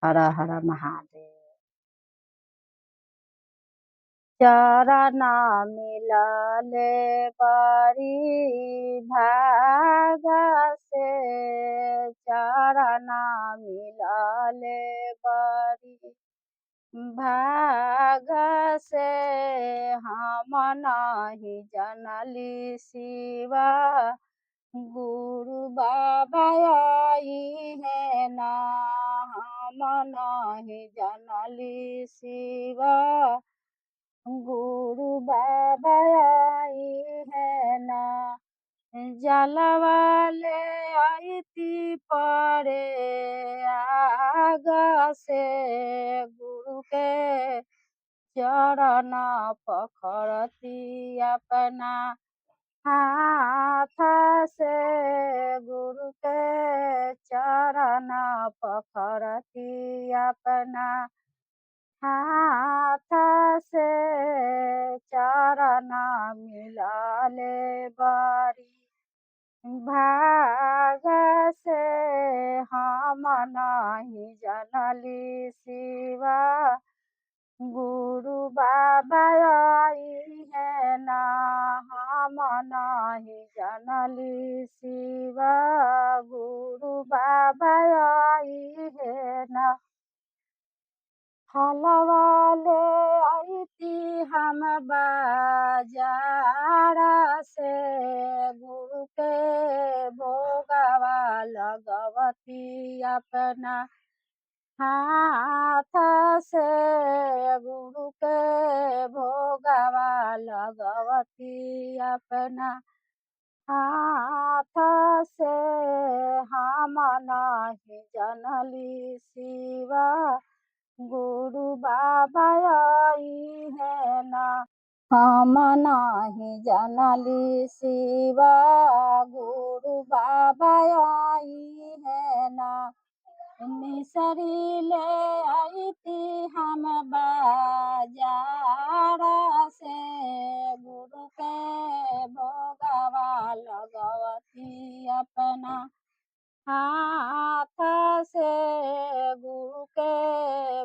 हर हर महादेव। चरना मिलले बड़ी भाग से, चरना मिलले बड़ी भाग से, हम नहीं जनली शिवा गुरु बाबा आई है ना, हम नहीं जनली शिवा गुरु बाबा आई है ना। जलवा ले आई थी परे आग से, गुरु के चरण पकड़ती अपना हाथ से, गुरु के चरण पकड़ती अपना हाथ से, चरण मिलले बड़ी भाग से, हम नहीं जनली शिवा गुरु बाबा आई है ना, हम नहीं जनली शिवा गुरु बाबा आई है ना। हलवा ले आई थी हम बाजार से, गुरु के भोगवा लगवती अपना हाथ से, गुरु के भोगवा लगवती अपना हाथ से, हम नहीं जनली शिवा गुरु बाबा आई है ना, हम नहीं जनली शिवा गुरु बाबा आई है ना। मिसरी ले आई थी हम बाजार से, गुरु के भोगवा लगवती अपना हाथ से, गुरु के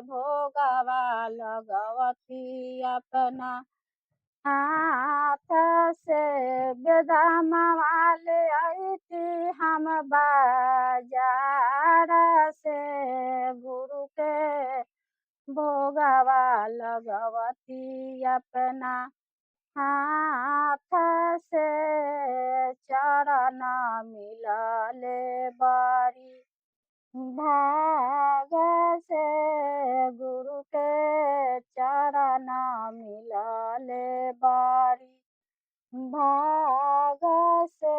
भोगवा लगवती अपना हाथ से। बेदाम वाले आई थी हम बाजार से, गुरु के भोगवा लगवती अपना हाथ से, चरण मिलले बड़ी भाग से, गुरु के चरण मिलले बड़ी भाग से।